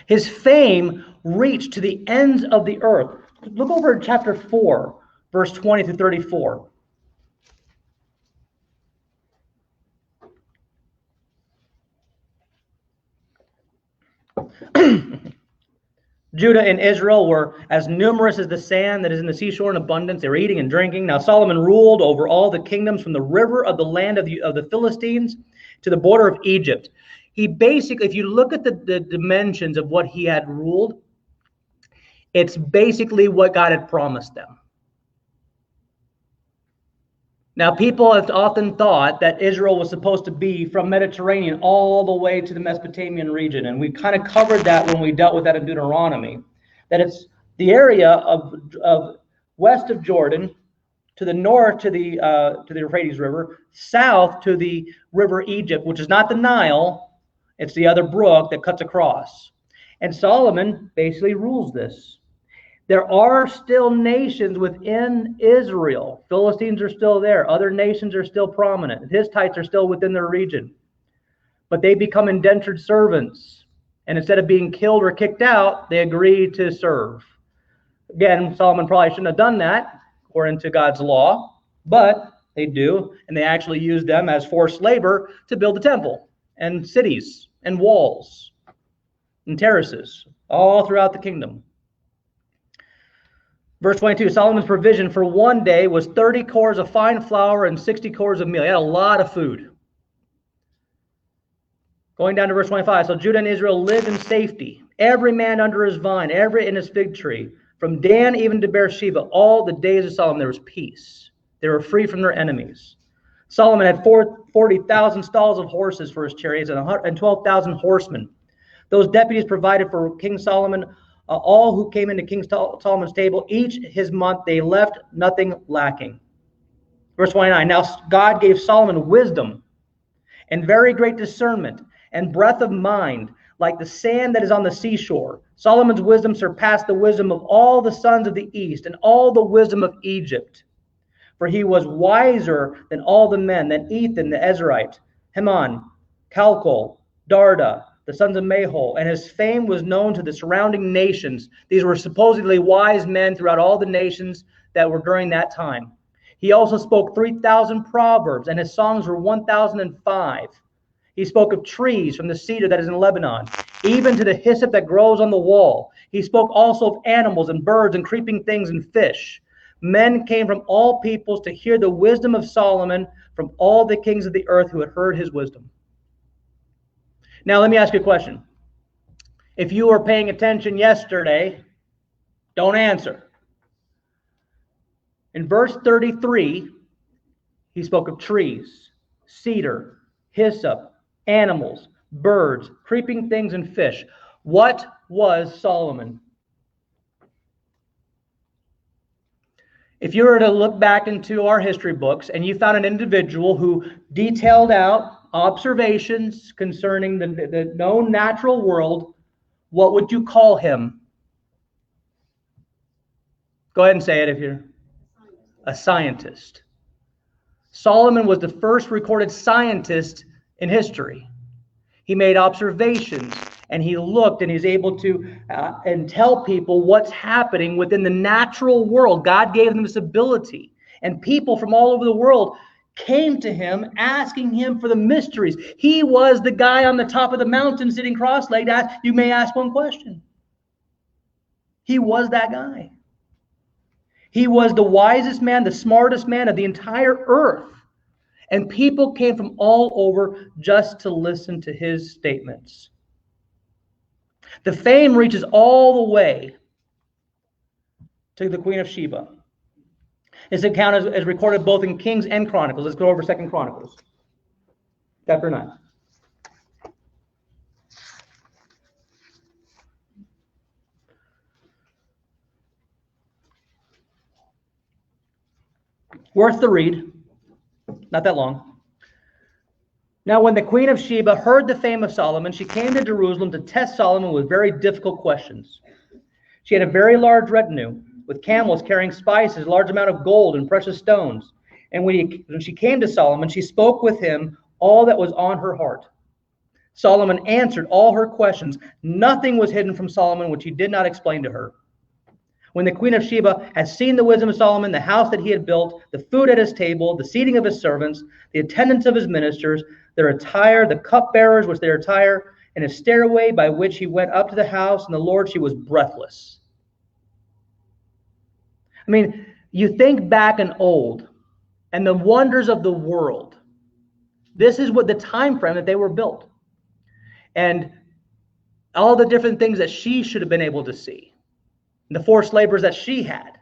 His fame reached to the ends of the earth. Look over at chapter 4, verse 20 to 34. Judah and Israel were as numerous as the sand that is in the seashore in abundance. They were eating and drinking. Now Solomon ruled over all the kingdoms from the river of the land of the Philistines to the border of Egypt. He basically, if you look at the dimensions of what he had ruled, it's basically what God had promised them. Now, people have often thought that Israel was supposed to be from Mediterranean all the way to the Mesopotamian region. And we kind of covered that when we dealt with that in Deuteronomy, that it's the area of west of Jordan, to the north to the Euphrates River, south to the river Egypt, which is not the Nile, it's the other brook that cuts across. And Solomon basically rules this. There are still nations within Israel. Philistines are still there. Other nations are still prominent. Hittites are still within their region. But they become indentured servants. And instead of being killed or kicked out, they agree to serve. Again, Solomon probably shouldn't have done that according to God's law, but they do. And they actually use them as forced labor to build the temple and cities and walls and terraces all throughout the kingdom. Verse 22, Solomon's provision for one day was 30 cores of fine flour and 60 cores of meal. He had a lot of food. Going down to verse 25, so Judah and Israel lived in safety, every man under his vine, every in his fig tree, from Dan even to Beersheba, all the days of Solomon there was peace. They were free from their enemies. Solomon had 40,000 stalls of horses for his chariots and 12,000 horsemen. Those deputies provided for King Solomon all who came into King Solomon's table, each his month, they left nothing lacking. Verse 29, now God gave Solomon wisdom and very great discernment and breadth of mind, like the sand that is on the seashore. Solomon's wisdom surpassed the wisdom of all the sons of the east and all the wisdom of Egypt. For he was wiser than all the men, than Ethan the Ezrahite, Heman, Calcol, Darda, the sons of Mahol, and his fame was known to the surrounding nations. These were supposedly wise men throughout all the nations that were during that time. He also spoke 3,000 proverbs, and his songs were 1,005. He spoke of trees from the cedar that is in Lebanon, even to the hyssop that grows on the wall. He spoke also of animals and birds and creeping things and fish. Men came from all peoples to hear the wisdom of Solomon, from all the kings of the earth who had heard his wisdom. Now, let me ask you a question. If you were paying attention yesterday, don't answer. In verse 33, he spoke of trees, cedar, hyssop, animals, birds, creeping things, and fish. What was Solomon? If you were to look back into our history books and you found an individual who detailed out observations concerning the known natural world, what would you call him? Go ahead and say it if you're a scientist. Solomon was the first recorded scientist in history. He made observations and he looked and he's able to and tell people what's happening within the natural world. God gave them this ability, and people from all over the world came to him asking him for the mysteries. He was the guy on the top of the mountain sitting cross-legged. You may ask one question. He was that guy. He was the wisest man, the smartest man of the entire earth. And people came from all over just to listen to his statements. The fame reaches all the way to the Queen of Sheba. This account is recorded both in Kings and Chronicles. Let's go over 2 Chronicles, chapter 9. Worth the read. Not that long. Now, when the Queen of Sheba heard the fame of Solomon, she came to Jerusalem to test Solomon with very difficult questions. She had a very large retinue, with camels carrying spices, a large amount of gold and precious stones. And when she came to Solomon, she spoke with him all that was on her heart. Solomon answered all her questions. Nothing was hidden from Solomon which he did not explain to her. When the Queen of Sheba had seen the wisdom of Solomon, the house that he had built, the food at his table, the seating of his servants, the attendance of his ministers, their attire, the cupbearers which their attire, and his stairway by which he went up to the house, and the Lord, she was breathless. I mean, you think back in old and the wonders of the world. This is what the time frame that they were built. And all the different things that she should have been able to see. The forced labors that she had.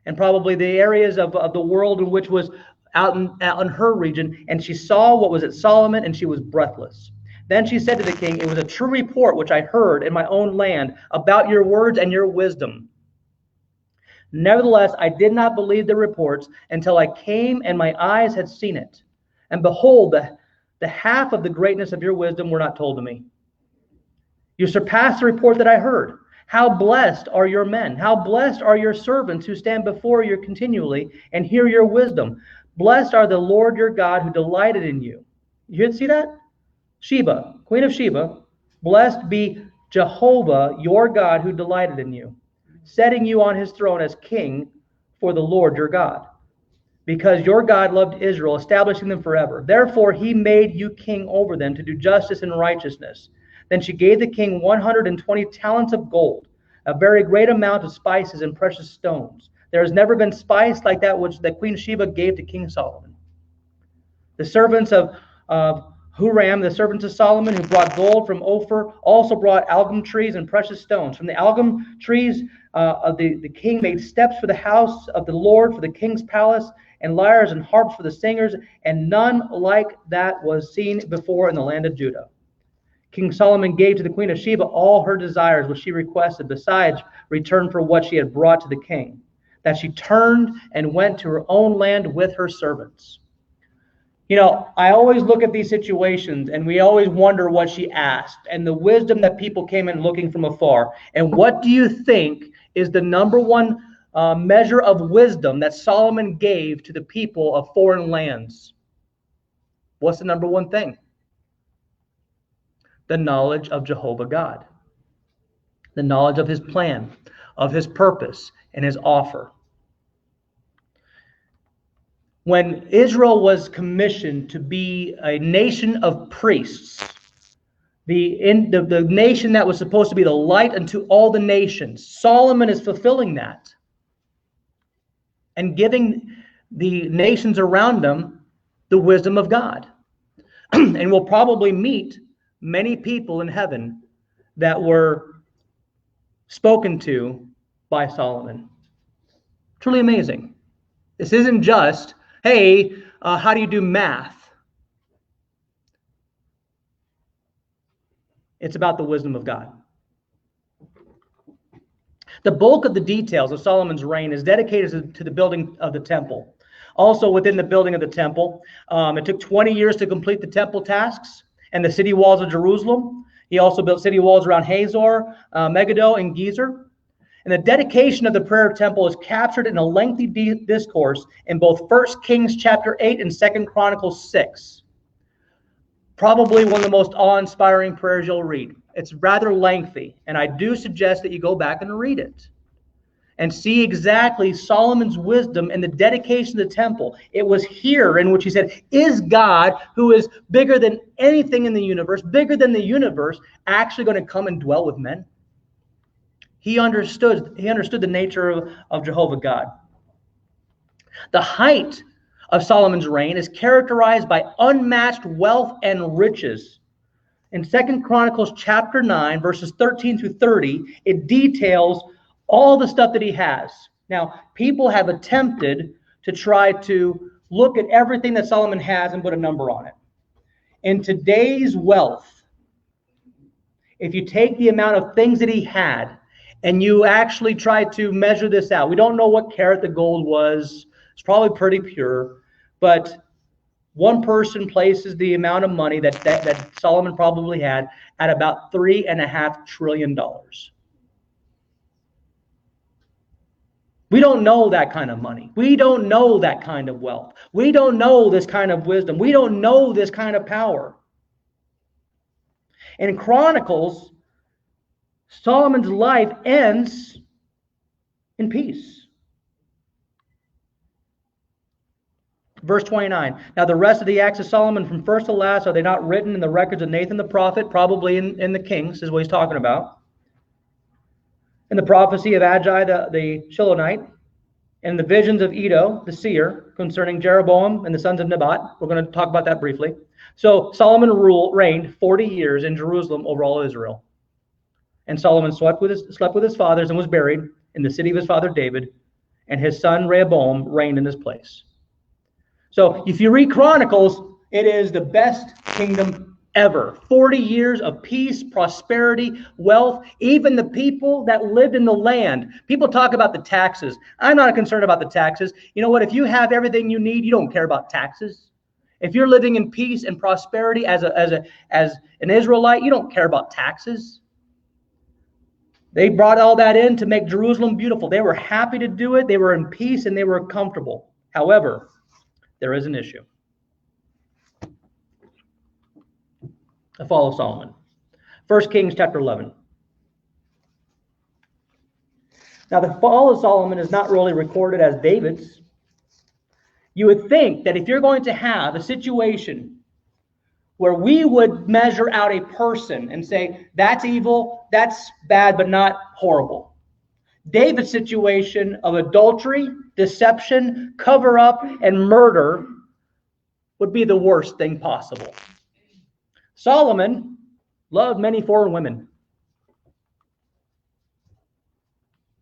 And probably the areas of the world in which was out in her region. And she saw what was at Solomon, and she was breathless. Then she said to the king, "It was a true report which I heard in my own land about your words and your wisdom." Nevertheless, I did not believe the reports until I came and my eyes had seen it. And behold, the half of the greatness of your wisdom were not told to me. You surpassed the report that I heard. How blessed are your men? How blessed are your servants who stand before you continually and hear your wisdom? Blessed are the Lord your God who delighted in you. You see that? Sheba, Queen of Sheba, blessed be Jehovah your God who delighted in you, setting you on his throne as king for the Lord your God. Because your God loved Israel, establishing them forever. Therefore he made you king over them to do justice and righteousness. Then she gave the king 120 talents of gold, a very great amount of spices and precious stones. There has never been spice like that which the Queen Sheba gave to King Solomon. The servants of Huram, the servants of Solomon, who brought gold from Ophir, also brought algum trees and precious stones. From the algum trees, the king made steps for the house of the Lord, for the king's palace, and lyres and harps for the singers, and none like that was seen before in the land of Judah. King Solomon gave to the Queen of Sheba all her desires which she requested, besides return for what she had brought to the king, that she turned and went to her own land with her servants. You know, I always look at these situations and we always wonder what she asked and the wisdom that people came in looking from afar. And what do you think is the number one measure of wisdom that Solomon gave to the people of foreign lands? What's the number one thing? The knowledge of Jehovah God. The knowledge of his plan, of his purpose, and his offer. When Israel was commissioned to be a nation of priests, the nation that was supposed to be the light unto all the nations, Solomon is fulfilling that and giving the nations around them the wisdom of God. And we'll probably meet many people in heaven that were spoken to by Solomon. Truly amazing. This isn't just, hey, how do you do math? It's about the wisdom of God. The bulk of the details of Solomon's reign is dedicated to the building of the temple. Also within the building of the temple, it took 20 years to complete the temple tasks and the city walls of Jerusalem. He also built city walls around Hazor, Megiddo, and Gezer. And the dedication of the prayer temple is captured in a lengthy discourse in both 1 Kings chapter 8 and 2 Chronicles 6. Probably one of the most awe-inspiring prayers you'll read. It's rather lengthy, and I do suggest that you go back and read it and see exactly Solomon's wisdom and the dedication of the temple. It was here in which he said, is God, who is bigger than anything in the universe, bigger than the universe, actually going to come and dwell with men? He understood the nature of Jehovah God. The height of Solomon's reign is characterized by unmatched wealth and riches. In 2 Chronicles chapter 9, verses 13 through 30, it details all the stuff that he has. Now, people have attempted to try to look at everything that Solomon has and put a number on it. In today's wealth, if you take the amount of things that he had and you actually try to measure this out, we don't know what carat the gold was. It's probably pretty pure, but one person places the amount of money that Solomon probably had at about $3.5 trillion. We don't know that kind of money. We don't know that kind of wealth. We don't know this kind of wisdom. We don't know this kind of power. In Chronicles, Solomon's life ends in peace. Verse 29. Now the rest of the acts of Solomon from first to last, are they not written in the records of Nathan the prophet? Probably in the Kings is what he's talking about. In the prophecy of Adonijah the Shilonite, and the visions of Iddo the seer concerning Jeroboam and the sons of Nebat. We're going to talk about that briefly. So Solomon reigned 40 years in Jerusalem over all Israel. And Solomon slept with his fathers and was buried in the city of his father David, and his son Rehoboam reigned in his place. So if you read Chronicles, it is the best kingdom ever. 40 years of peace, prosperity, wealth. Even the people that lived in the land. People talk about the taxes. I'm not concerned about the taxes. You know what? If you have everything you need, you don't care about taxes. If you're living in peace and prosperity as an Israelite, you don't care about taxes. They brought all that in to make Jerusalem beautiful. They were happy to do it. They were in peace and they were comfortable. However, there is an issue. The fall of Solomon. 1 Kings chapter 11. Now, the fall of Solomon is not really recorded as David's. You would think that if you're going to have a situation where we would measure out a person and say, that's evil, that's bad, but not horrible. David's situation of adultery, deception, cover-up, and murder would be the worst thing possible. Solomon loved many foreign women.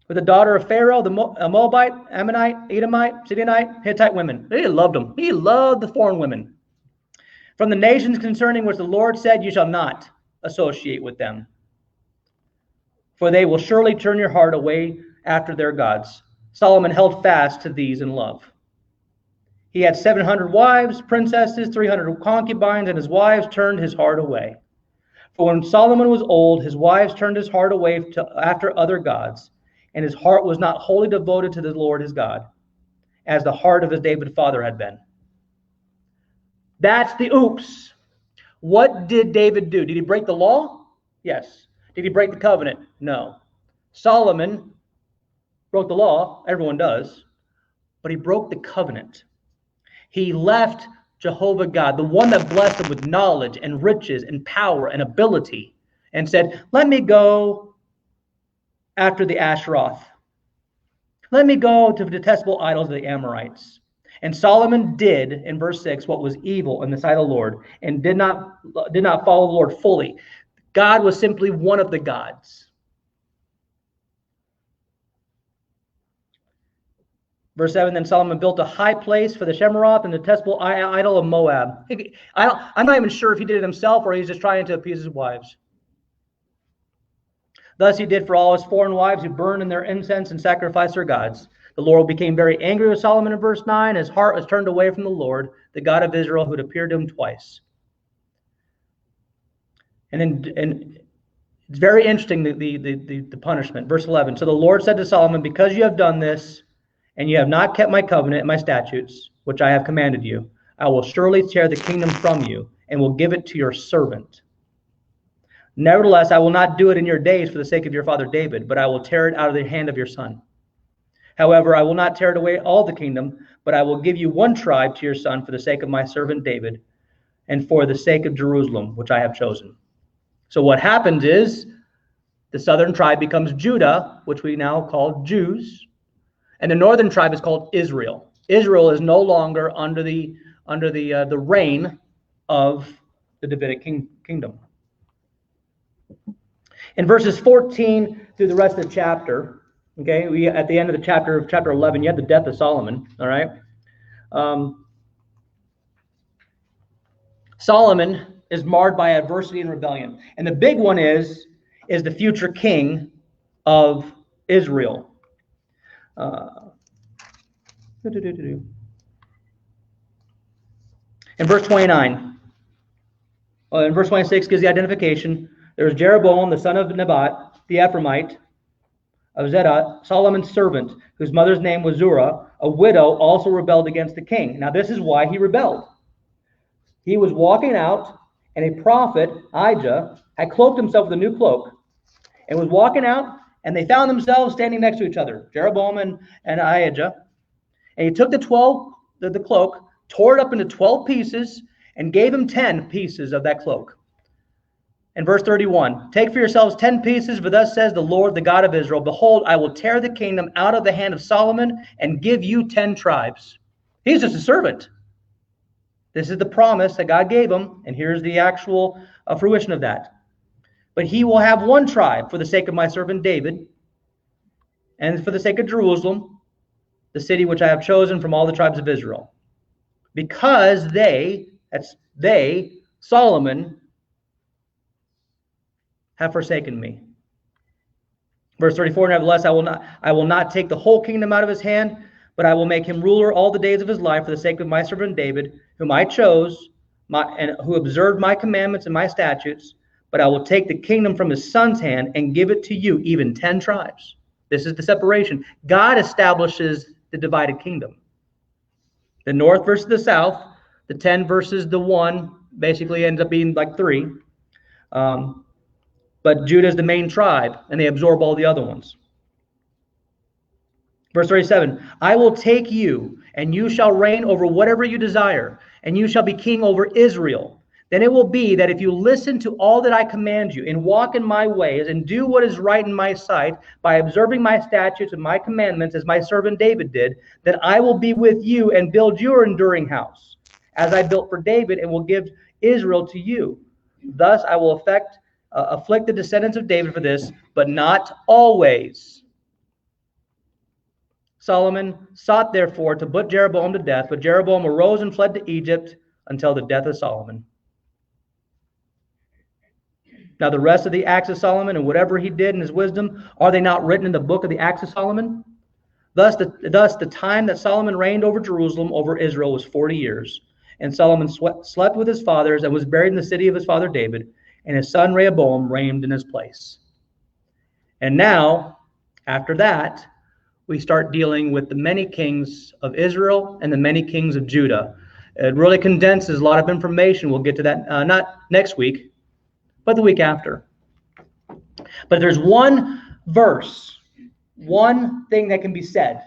With the daughter of Pharaoh, the Moabite, Ammonite, Edomite, Sidonite, Hittite women. He loved them. He loved the foreign women. From the nations concerning which the Lord said, you shall not associate with them, for they will surely turn your heart away after their gods. Solomon held fast to these in love. He had 700 wives, princesses, 300 concubines, and his wives turned his heart away. For when Solomon was old, his wives turned his heart away after other gods, and his heart was not wholly devoted to the Lord his God, as the heart of his David father had been. That's the oops. What did David do? Did he break the law? Yes. Did he break the covenant? No. Solomon broke the law. Everyone does. But he broke the covenant. He left Jehovah God, the one that blessed him with knowledge and riches and power and ability, and said, let me go after the Asheroth. Let me go to the detestable idols of the Amorites. And Solomon did, in verse 6, what was evil in the sight of the Lord, and did not follow the Lord fully. God was simply one of the gods. Verse 7, then Solomon built a high place for the Shemeroth and the detestable idol of Moab. I'm not even sure if he did it himself or he's just trying to appease his wives. Thus he did for all his foreign wives who burned in their incense and sacrificed their gods. The Lord became very angry with Solomon in verse 9. His heart was turned away from the Lord, the God of Israel, who had appeared to him twice. And it's very interesting, the punishment. Verse 11, so the Lord said to Solomon, because you have done this, and you have not kept my covenant and my statutes, which I have commanded you, I will surely tear the kingdom from you, and will give it to your servant. Nevertheless, I will not do it in your days for the sake of your father David, but I will tear it out of the hand of your son. However, I will not tear it away all the kingdom, but I will give you one tribe to your son for the sake of my servant David, and for the sake of Jerusalem, which I have chosen. So what happens is the southern tribe becomes Judah, which we now call Jews, and the northern tribe is called Israel. Israel is no longer under the reign of the Davidic kingdom. In verses 14 through the rest of the chapter, okay, we at the end of the chapter 11, you have the death of Solomon. All right, Solomon is marred by adversity and rebellion, and the big one is the future king of Israel. In verse 29, in verse 26 gives the identification. There was Jeroboam, the son of Nebat, the Ephraimite of Zedek, Solomon's servant, whose mother's name was Zurah, a widow, also rebelled against the king. Now this is why he rebelled. He was walking out, and a prophet, Adonijah, had cloaked himself with a new cloak, and was walking out, and they found themselves standing next to each other, Jeroboam and Adonijah. And he took the cloak, tore it up into 12 pieces, and gave him 10 pieces of that cloak. In verse 31, take for yourselves 10 pieces, for thus says the Lord, the God of Israel, behold, I will tear the kingdom out of the hand of Solomon and give you 10 tribes. He's just a servant. This is the promise that God gave him, and here's the actual fruition of that. But he will have one tribe for the sake of my servant David, and for the sake of Jerusalem, the city which I have chosen from all the tribes of Israel. Because Solomon, have forsaken me. Verse 34, nevertheless, I will not take the whole kingdom out of his hand, but I will make him ruler all the days of his life for the sake of my servant David, whom I chose, and who observed my commandments and my statutes. But I will take the kingdom from his son's hand and give it to you, even 10 tribes. This is the separation. God establishes the divided kingdom. The north versus the south, the 10 versus the 1, basically ends up being like 3. But Judah is the main tribe, and they absorb all the other ones. Verse 37, I will take you, and you shall reign over whatever you desire, and you shall be king over Israel. Then it will be that if you listen to all that I command you, and walk in my ways, and do what is right in my sight, by observing my statutes and my commandments, as my servant David did, then I will be with you and build your enduring house, as I built for David, and will give Israel to you. Thus I will afflict the descendants of David for this, but not always. Solomon sought therefore to put Jeroboam to death, but Jeroboam arose and fled to Egypt until the death of Solomon. Now the rest of the acts of Solomon and whatever he did in his wisdom, are they not written in the book of the acts of Solomon? Thus the time that Solomon reigned over Jerusalem, over Israel, was 40 years. And Solomon slept with his fathers and was buried in the city of his father David, and his son Rehoboam reigned in his place. And now, after that, we start dealing with the many kings of Israel and the many kings of Judah. It really condenses a lot of information. We'll get to that not next week, but the week after. But there's one verse, one thing that can be said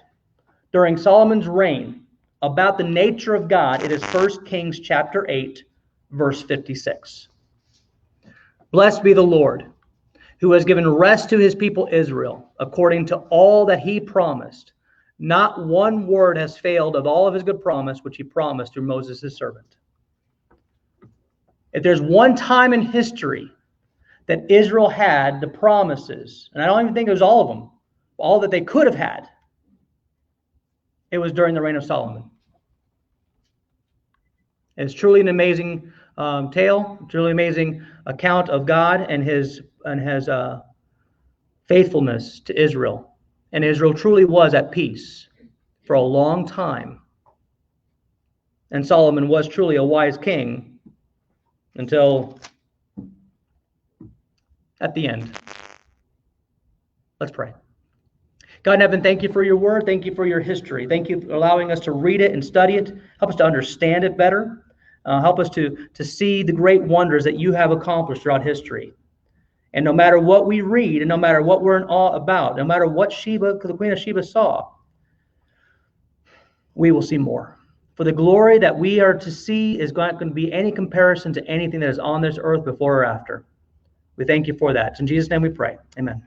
during Solomon's reign about the nature of God. It is 1 Kings chapter 8, verse 56. Blessed be the Lord, who has given rest to his people Israel, according to all that he promised. Not one word has failed of all of his good promise, which he promised through Moses his servant. If there's one time in history that Israel had the promises, and I don't even think it was all of them, all that they could have had, it was during the reign of Solomon. It's truly an amazing tale, truly amazing account of God and his faithfulness to Israel. And Israel truly was at peace for a long time. And Solomon was truly a wise king until at the end. Let's pray. God in heaven, thank you for your word. Thank you for your history. Thank you for allowing us to read it and study it. Help us to understand it better. Help us to see the great wonders that you have accomplished throughout history. And no matter what we read, and no matter what we're in awe about, no matter what the Queen of Sheba saw, we will see more. For the glory that we are to see is not going to be any comparison to anything that is on this earth before or after. We thank you for that. In Jesus' name we pray. Amen.